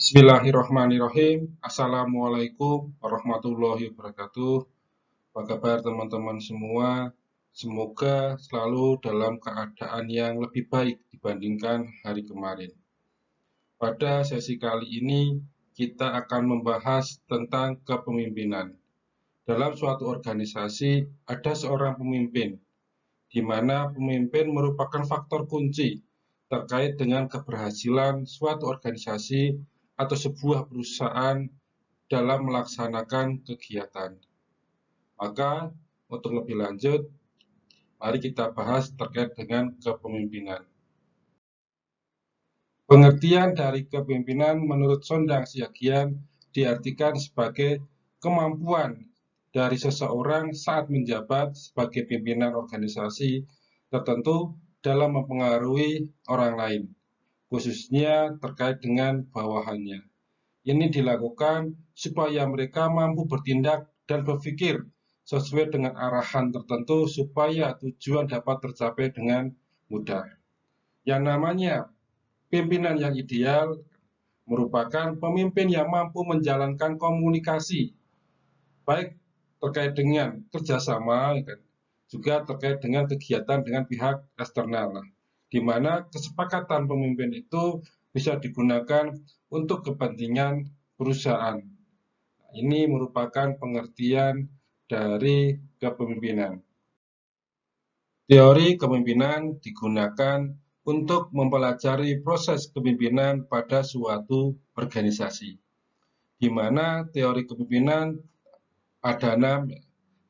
Bismillahirrahmanirrahim. Assalamualaikum warahmatullahi wabarakatuh. Apa kabar teman-teman semua? Semoga selalu dalam keadaan yang lebih baik dibandingkan hari kemarin. Pada sesi kali ini kita akan membahas tentang kepemimpinan. Dalam suatu organisasi ada seorang pemimpin, di mana pemimpin merupakan faktor kunci terkait dengan keberhasilan suatu organisasi atau sebuah perusahaan dalam melaksanakan kegiatan. Maka untuk lebih lanjut, mari kita bahas terkait dengan kepemimpinan. Pengertian dari kepemimpinan menurut Sondang Siagian diartikan sebagai kemampuan dari seseorang saat menjabat sebagai pimpinan organisasi tertentu dalam mempengaruhi orang lain, khususnya terkait dengan bawahannya. Ini dilakukan supaya mereka mampu bertindak dan berpikir sesuai dengan arahan tertentu supaya tujuan dapat tercapai dengan mudah. Yang namanya pimpinan yang ideal merupakan pemimpin yang mampu menjalankan komunikasi, baik terkait dengan kerjasama, juga terkait dengan kegiatan dengan pihak eksternal, di mana kesepakatan pemimpin itu bisa digunakan untuk kepentingan perusahaan. Ini merupakan pengertian dari kepemimpinan. Teori kepemimpinan digunakan untuk mempelajari proses kepemimpinan pada suatu organisasi, di mana teori kepemimpinan ada 6.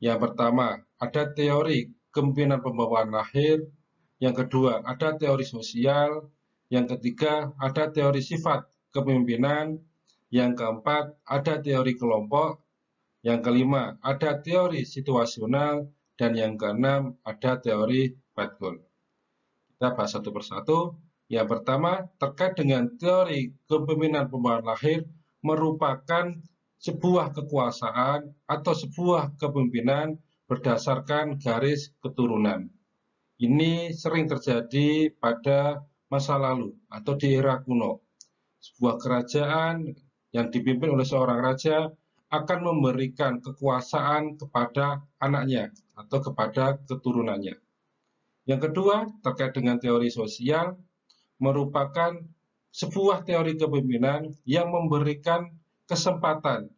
Yang pertama, ada teori kepemimpinan pembawaan lahir. Yang kedua, ada teori sosial. Yang ketiga, ada teori sifat kepemimpinan. Yang keempat, ada teori kelompok. Yang kelima, ada teori situasional. Dan yang keenam, ada teori Padgol. Kita bahas satu persatu. Yang pertama, terkait dengan teori kepemimpinan pembawaan lahir merupakan sebuah kekuasaan atau sebuah kepemimpinan berdasarkan garis keturunan. Ini sering terjadi pada masa lalu atau di era kuno. Sebuah kerajaan yang dipimpin oleh seorang raja akan memberikan kekuasaan kepada anaknya atau kepada keturunannya. Yang kedua, terkait dengan teori sosial, merupakan sebuah teori kepemimpinan yang memberikan kesempatan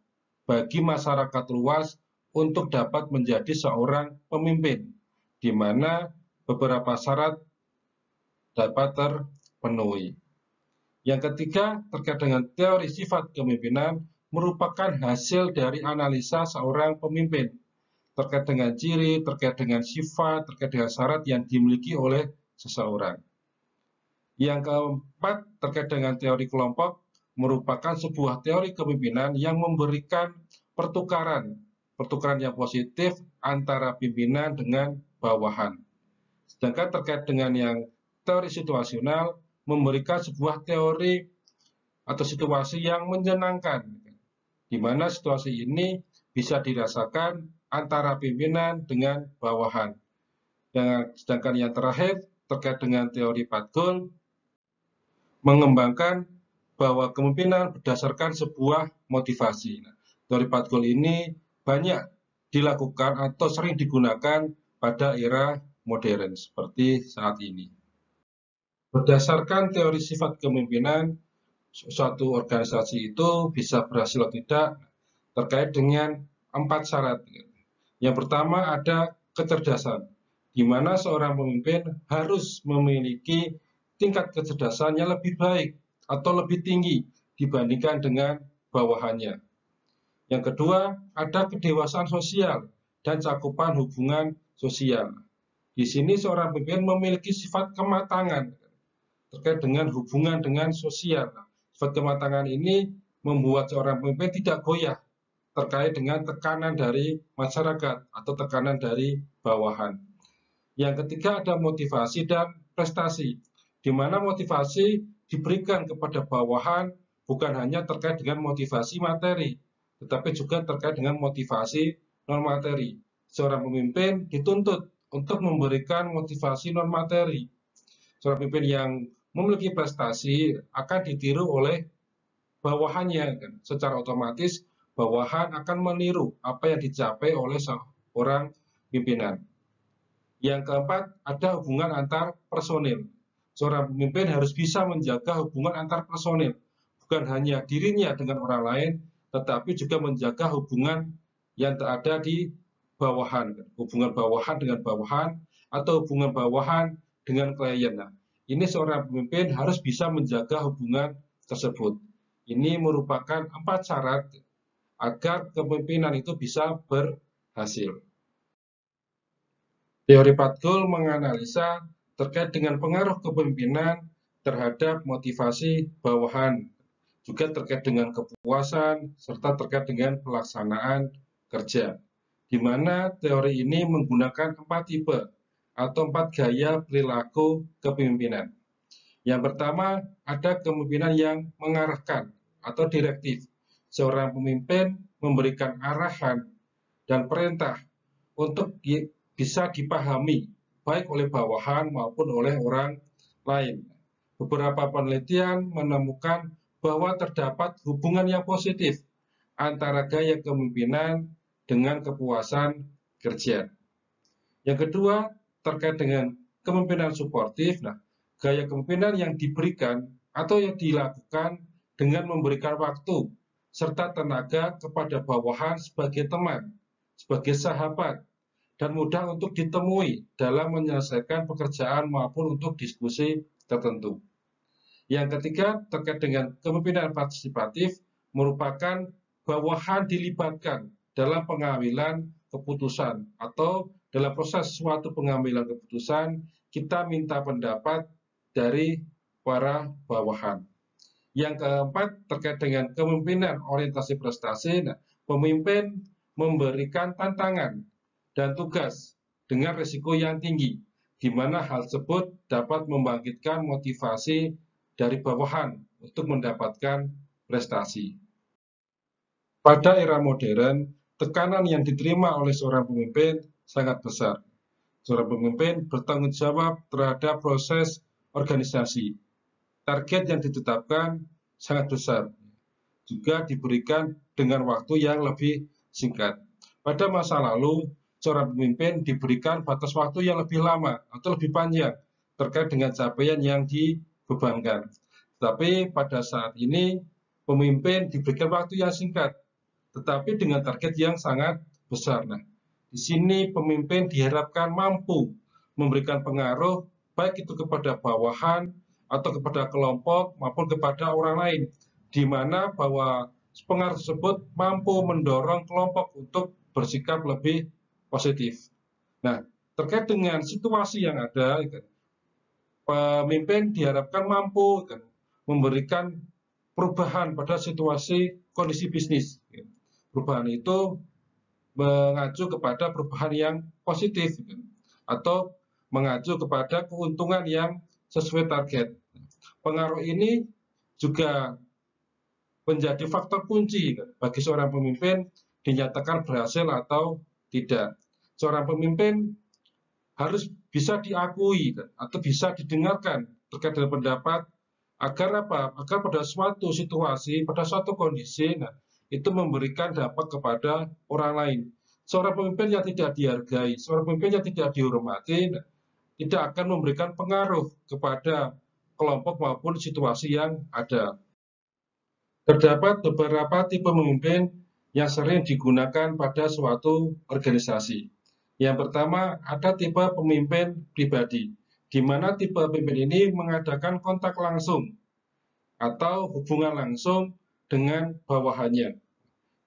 bagi masyarakat luas untuk dapat menjadi seorang pemimpin, di mana beberapa syarat dapat terpenuhi. Yang ketiga, terkait dengan teori sifat kepemimpinan, merupakan hasil dari analisa seorang pemimpin, terkait dengan ciri, terkait dengan sifat, terkait dengan syarat yang dimiliki oleh seseorang. Yang keempat, terkait dengan teori kelompok, merupakan sebuah teori kepemimpinan yang memberikan pertukaran yang positif antara pimpinan dengan bawahan. Sedangkan terkait dengan yang teori situasional, memberikan sebuah teori atau situasi yang menyenangkan, di mana situasi ini bisa dirasakan antara pimpinan dengan bawahan. Sedangkan yang terakhir, terkait dengan teori Padgol, mengembangkan bahwa kepemimpinan berdasarkan sebuah motivasi. Teori Padgol ini banyak dilakukan atau sering digunakan pada era modern seperti saat ini. Berdasarkan teori sifat kepemimpinan, suatu organisasi itu bisa berhasil atau tidak terkait dengan 4 syarat. Yang pertama ada kecerdasan, di mana seorang pemimpin harus memiliki tingkat kecerdasan yang lebih baik atau lebih tinggi dibandingkan dengan bawahannya. Yang kedua, ada kedewasaan sosial dan cakupan hubungan sosial. Di sini seorang pemimpin memiliki sifat kematangan terkait dengan hubungan dengan sosial. Sifat kematangan ini membuat seorang pemimpin tidak goyah terkait dengan tekanan dari masyarakat atau tekanan dari bawahan. Yang ketiga ada motivasi dan prestasi, di mana motivasi diberikan kepada bawahan bukan hanya terkait dengan motivasi materi, tetapi juga terkait dengan motivasi non-materi. Seorang pemimpin dituntut untuk memberikan motivasi non-materi. Seorang pemimpin yang memiliki prestasi akan ditiru oleh bawahannya kan. Secara otomatis bawahan akan meniru apa yang dicapai oleh seorang pimpinan. Yang keempat, ada hubungan antar personil. Seorang pemimpin harus bisa menjaga hubungan antar personil, bukan hanya dirinya dengan orang lain, tetapi juga menjaga hubungan yang ada di bawahan, hubungan bawahan dengan bawahan, atau hubungan bawahan dengan klien. Nah, ini seorang pemimpin harus bisa menjaga hubungan tersebut. Ini merupakan 4 syarat agar kepemimpinan itu bisa berhasil. Teori Patkul menganalisa terkait dengan pengaruh kepemimpinan terhadap motivasi bawahan, juga terkait dengan kepuasan, serta terkait dengan pelaksanaan kerja. Di mana teori ini menggunakan 4 tipe atau 4 gaya perilaku kepemimpinan. Yang pertama, ada kepemimpinan yang mengarahkan atau direktif. Seorang pemimpin memberikan arahan dan perintah untuk bisa dipahami baik oleh bawahan maupun oleh orang lain. Beberapa penelitian menemukan bahwa terdapat hubungan yang positif antara gaya kepemimpinan dengan kepuasan kerja. Yang kedua, terkait dengan kepemimpinan suportif. Nah, gaya kepemimpinan yang diberikan atau yang dilakukan dengan memberikan waktu serta tenaga kepada bawahan sebagai teman, sebagai sahabat, dan mudah untuk ditemui dalam menyelesaikan pekerjaan maupun untuk diskusi tertentu. Yang ketiga, terkait dengan kepemimpinan partisipatif, merupakan bawahan dilibatkan dalam pengambilan keputusan atau dalam proses suatu pengambilan keputusan, kita minta pendapat dari para bawahan. Yang keempat, terkait dengan kepemimpinan orientasi prestasi, pemimpin memberikan tantangan dan tugas dengan risiko yang tinggi, di mana hal tersebut dapat membangkitkan motivasi dari bawahan untuk mendapatkan prestasi. Pada era modern, tekanan yang diterima oleh seorang pemimpin sangat besar. Seorang pemimpin bertanggung jawab terhadap proses organisasi. Target yang ditetapkan sangat besar, juga diberikan dengan waktu yang lebih singkat. Pada masa lalu, seorang pemimpin diberikan batas waktu yang lebih lama atau lebih panjang terkait dengan capaian yang dibebankan. Tapi pada saat ini, pemimpin diberikan waktu yang singkat, tetapi dengan target yang sangat besar. Nah, di sini pemimpin diharapkan mampu memberikan pengaruh baik itu kepada bawahan atau kepada kelompok maupun kepada orang lain, di mana bahwa pengaruh tersebut mampu mendorong kelompok untuk bersikap lebih positif. Nah, terkait dengan situasi yang ada, pemimpin diharapkan mampu memberikan perubahan pada situasi kondisi bisnis. Perubahan itu mengacu kepada perubahan yang positif atau mengacu kepada keuntungan yang sesuai target. Pengaruh ini juga menjadi faktor kunci bagi seorang pemimpin dinyatakan berhasil atau tidak. Seorang pemimpin harus bisa diakui atau bisa didengarkan terkait dengan pendapat agar apa? Agar pada suatu situasi, pada suatu kondisi, itu memberikan dampak kepada orang lain. Seorang pemimpin yang tidak dihargai, seorang pemimpin yang tidak dihormati, tidak akan memberikan pengaruh kepada kelompok maupun situasi yang ada. Terdapat beberapa tipe pemimpin yang sering digunakan pada suatu organisasi. Yang pertama, ada tipe pemimpin pribadi, di mana tipe pemimpin ini mengadakan kontak langsung atau hubungan langsung dengan bawahannya.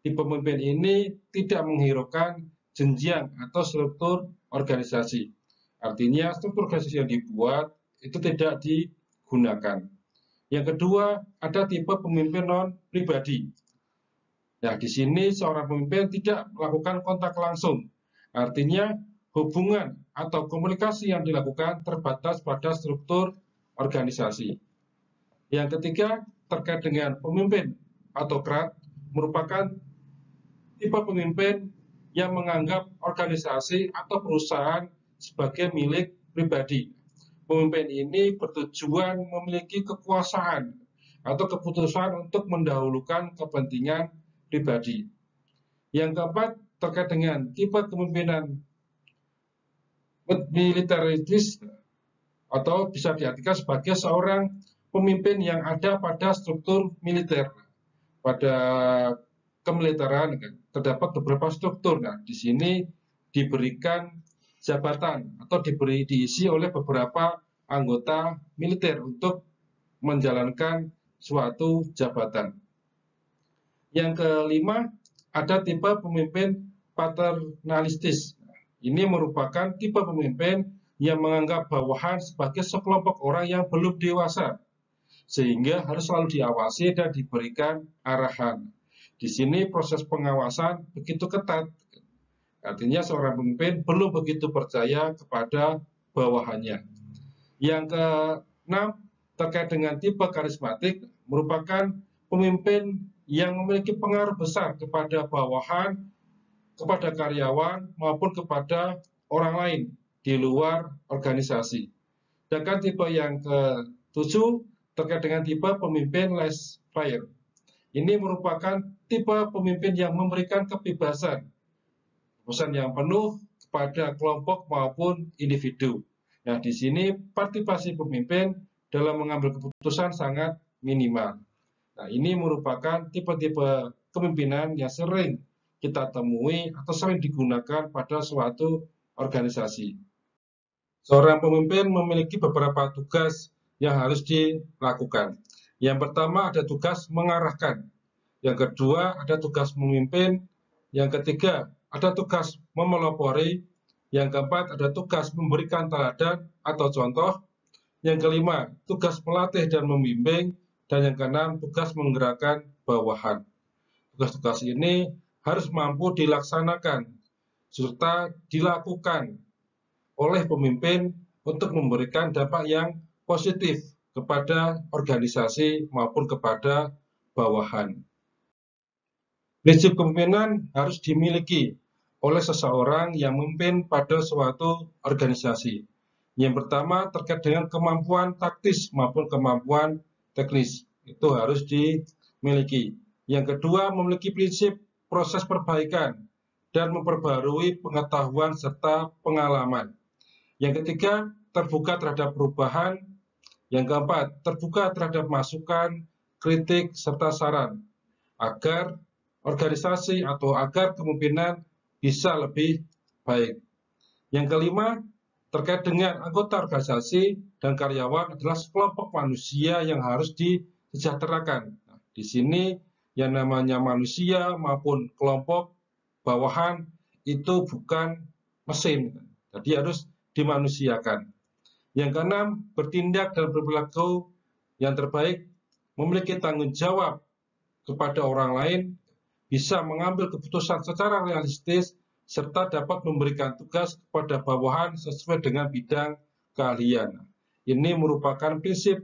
Tipe pemimpin ini tidak menghiraukan jenjang atau struktur organisasi. Artinya, struktur organisasi yang dibuat itu tidak digunakan. Yang kedua, ada tipe pemimpin non-pribadi. Nah, di sini seorang pemimpin tidak melakukan kontak langsung. Artinya, hubungan atau komunikasi yang dilakukan terbatas pada struktur organisasi. Yang ketiga, terkait dengan pemimpin autokrat, merupakan tipe pemimpin yang menganggap organisasi atau perusahaan sebagai milik pribadi. Pemimpin ini bertujuan memiliki kekuasaan atau keputusan untuk mendahulukan kepentingan pribadi. Yang keempat, terkait dengan tipe kepemimpinan militeristis atau bisa diartikan sebagai seorang pemimpin yang ada pada struktur militer. Pada kemiliteran terdapat beberapa struktur. Nah, di sini diberikan jabatan atau diisi oleh beberapa anggota militer untuk menjalankan suatu jabatan. Yang kelima, ada tipe pemimpin paternalistis. Ini merupakan tipe pemimpin yang menganggap bawahan sebagai sekelompok orang yang belum dewasa, sehingga harus selalu diawasi dan diberikan arahan. Di sini proses pengawasan begitu ketat. Artinya seorang pemimpin belum begitu percaya kepada bawahannya. Yang keenam, terkait dengan tipe karismatik, merupakan pemimpin yang memiliki pengaruh besar kepada bawahan, kepada karyawan, maupun kepada orang lain di luar organisasi. Sedangkan tipe yang ketujuh, terkait dengan tipe pemimpin laissez-faire. Ini merupakan tipe pemimpin yang memberikan kebebasan yang penuh kepada kelompok maupun individu. Nah, di sini partisipasi pemimpin dalam mengambil keputusan sangat minimal. Nah, ini merupakan tipe-tipe kepemimpinan yang sering kita temui atau sering digunakan pada suatu organisasi. Seorang pemimpin memiliki beberapa tugas yang harus dilakukan. Yang pertama ada tugas mengarahkan. Yang kedua ada tugas memimpin. Yang ketiga ada tugas memelopori. Yang keempat ada tugas memberikan teladan atau contoh. Yang kelima tugas melatih dan membimbing. Dan yang keenam tugas menggerakkan bawahan. Tugas-tugas ini harus mampu dilaksanakan serta dilakukan oleh pemimpin untuk memberikan dampak yang positif kepada organisasi maupun kepada bawahan. Prinsip kepemimpinan harus dimiliki oleh seseorang yang memimpin pada suatu organisasi. Yang pertama terkait dengan kemampuan taktis maupun kemampuan teknis, itu harus dimiliki. Yang kedua memiliki prinsip proses perbaikan dan memperbarui pengetahuan serta pengalaman. Yang ketiga, terbuka terhadap perubahan. Yang keempat, terbuka terhadap masukan, kritik, serta saran, agar organisasi atau agar kepemimpinan bisa lebih baik. Yang kelima, terkait dengan anggota organisasi dan karyawan adalah sekelompok manusia yang harus disejahterakan. Nah, di sini yang namanya manusia maupun kelompok bawahan itu bukan mesin, jadi harus dimanusiakan. Yang keenam, bertindak dan berperilaku yang terbaik, memiliki tanggung jawab kepada orang lain, bisa mengambil keputusan secara realistis, serta dapat memberikan tugas kepada bawahan sesuai dengan bidang keahlian. Ini merupakan prinsip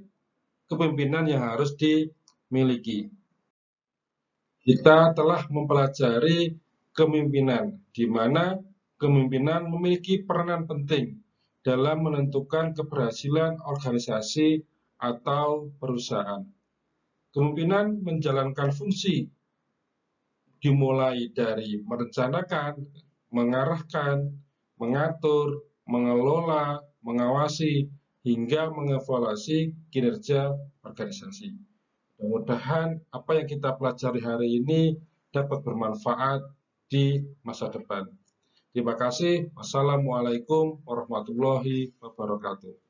kepemimpinan yang harus dimiliki. Kita telah mempelajari kepemimpinan, di mana kepemimpinan memiliki peranan penting dalam menentukan keberhasilan organisasi atau perusahaan. Kepemimpinan menjalankan fungsi dimulai dari merencanakan, mengarahkan, mengatur, mengelola, mengawasi, hingga mengevaluasi kinerja organisasi. Mudah-mudahan apa yang kita pelajari hari ini dapat bermanfaat di masa depan. Terima kasih. Wassalamualaikum warahmatullahi wabarakatuh.